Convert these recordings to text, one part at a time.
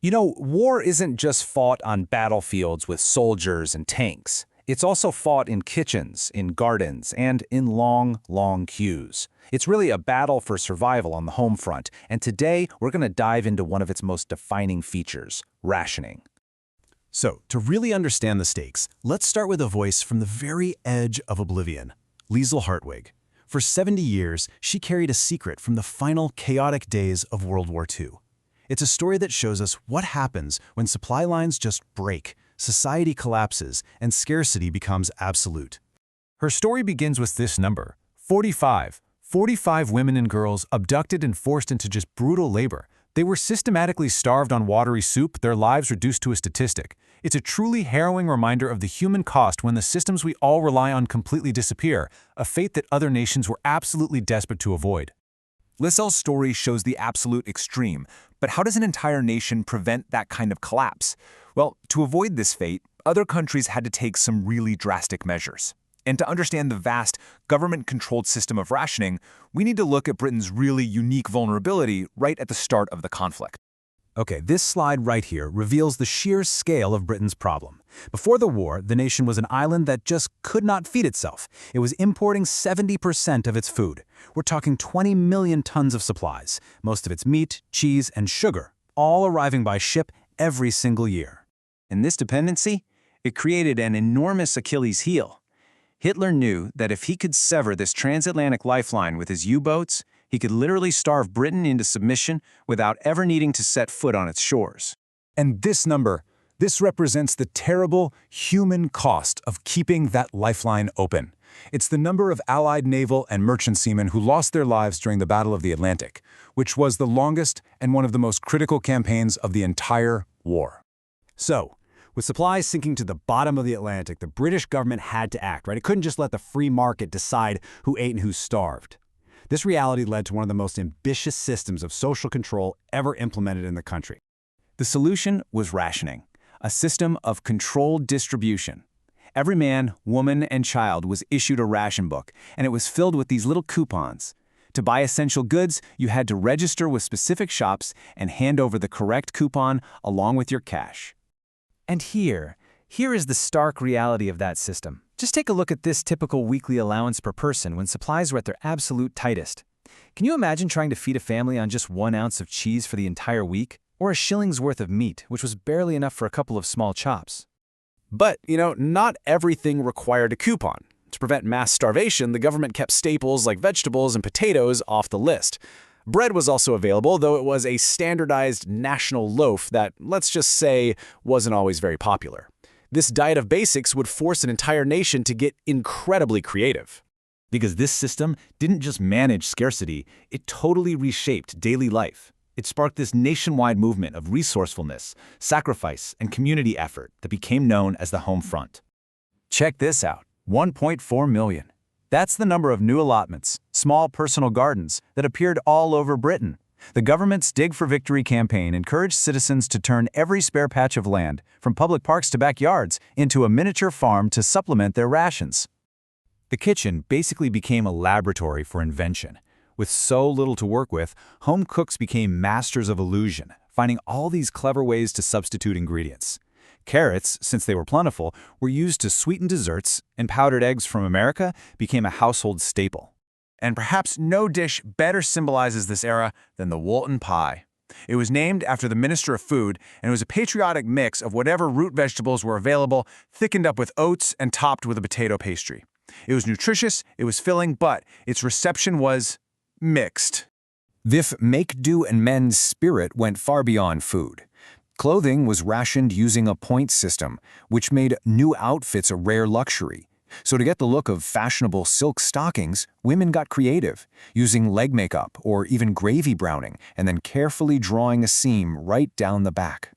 War isn't just fought on battlefields with soldiers and tanks. It's also fought in kitchens, in gardens, and in long, long queues. It's really a battle for survival on the home front, and today we're going to dive into one of its most defining features, rationing. So, to really understand the stakes, let's start with a voice from the very edge of oblivion, Liesl Hartwig. For 70 years, she carried a secret from the final chaotic days of World War II. It's a story that shows us what happens when supply lines just break, society collapses, and scarcity becomes absolute. Her story begins with this number, 45. 45 women and girls abducted and forced into just brutal labor. They were systematically starved on watery soup, their lives reduced to a statistic. It's a truly harrowing reminder of the human cost when the systems we all rely on completely disappear, a fate that other nations were absolutely desperate to avoid. Liesl's story shows the absolute extreme, but how does an entire nation prevent that kind of collapse? Well, to avoid this fate, other countries had to take some really drastic measures. And to understand the vast, government-controlled system of rationing, we need to look at Britain's really unique vulnerability right at the start of the conflict. Okay, this slide right here reveals the sheer scale of Britain's problem. Before the war, the nation was an island that just could not feed itself. It was importing 70% of its food. We're talking 20 million tons of supplies, most of its meat, cheese, and sugar, all arriving by ship every single year. And this dependency, it created an enormous Achilles heel. Hitler knew that if he could sever this transatlantic lifeline with his U-boats, he could literally starve Britain into submission without ever needing to set foot on its shores. And this number, this represents the terrible human cost of keeping that lifeline open. It's the number of Allied naval and merchant seamen who lost their lives during the Battle of the Atlantic, which was the longest and one of the most critical campaigns of the entire war. So, with supplies sinking to the bottom of the Atlantic, the British government had to act, right? It couldn't just let the free market decide who ate and who starved. This reality led to one of the most ambitious systems of social control ever implemented in the country. The solution was rationing, a system of controlled distribution. Every man, woman, and child was issued a ration book, and it was filled with these little coupons. To buy essential goods, you had to register with specific shops and hand over the correct coupon along with your cash. And here is the stark reality of that system. Just take a look at this typical weekly allowance per person when supplies were at their absolute tightest. Can you imagine trying to feed a family on just 1 ounce of cheese for the entire week? Or a shilling's worth of meat, which was barely enough for a couple of small chops? But, not everything required a coupon. To prevent mass starvation, the government kept staples like vegetables and potatoes off the list. Bread was also available, though it was a standardized national loaf that, let's just say, wasn't always very popular. This diet of basics would force an entire nation to get incredibly creative. Because this system didn't just manage scarcity, it totally reshaped daily life. It sparked this nationwide movement of resourcefulness, sacrifice, and community effort that became known as the Home Front. Check this out, 1.4 million. That's the number of new allotments, small personal gardens, that appeared all over Britain. The government's Dig for Victory campaign encouraged citizens to turn every spare patch of land, from public parks to backyards, into a miniature farm to supplement their rations. The kitchen basically became a laboratory for invention. With so little to work with, home cooks became masters of illusion, finding all these clever ways to substitute ingredients. Carrots, since they were plentiful, were used to sweeten desserts, and powdered eggs from America became a household staple. And perhaps no dish better symbolizes this era than the Woolton pie. It was named after the Minister of Food, and it was a patriotic mix of whatever root vegetables were available, thickened up with oats and topped with a potato pastry. It was nutritious, it was filling, but its reception was mixed. This make-do and mend spirit went far beyond food. Clothing was rationed using a point system, which made new outfits a rare luxury. So to get the look of fashionable silk stockings, women got creative, using leg makeup or even gravy browning, and then carefully drawing a seam right down the back.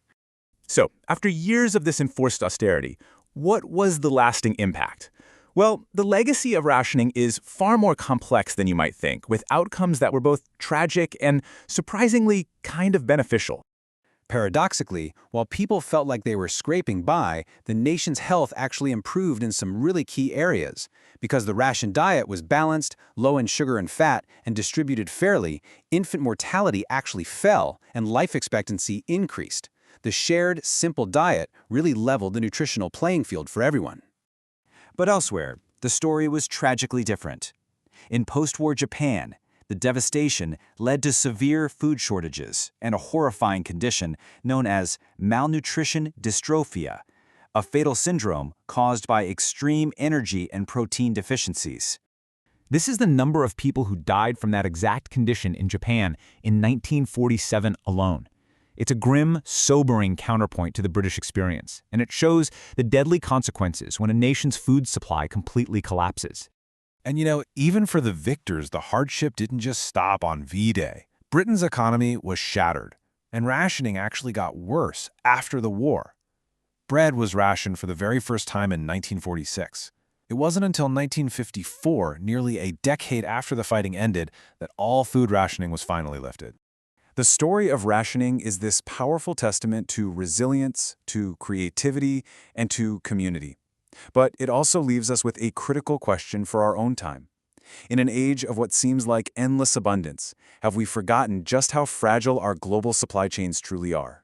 So, after years of this enforced austerity, what was the lasting impact? Well, the legacy of rationing is far more complex than you might think, with outcomes that were both tragic and surprisingly kind of beneficial. Paradoxically, while people felt like they were scraping by, the nation's health actually improved in some really key areas. Because the ration diet was balanced, low in sugar and fat, and distributed fairly, infant mortality actually fell and life expectancy increased. The shared, simple diet really leveled the nutritional playing field for everyone. But elsewhere, the story was tragically different. In post-war Japan, the devastation led to severe food shortages and a horrifying condition known as malnutrition dystrophia, a fatal syndrome caused by extreme energy and protein deficiencies. This is the number of people who died from that exact condition in Japan in 1947 alone. It's a grim, sobering counterpoint to the British experience, and it shows the deadly consequences when a nation's food supply completely collapses. And even for the victors, the hardship didn't just stop on V-Day. Britain's economy was shattered, and rationing actually got worse after the war. Bread was rationed for the very first time in 1946. It wasn't until 1954, nearly a decade after the fighting ended, that all food rationing was finally lifted. The story of rationing is this powerful testament to resilience, to creativity, and to community. But it also leaves us with a critical question for our own time. In an age of what seems like endless abundance, have we forgotten just how fragile our global supply chains truly are?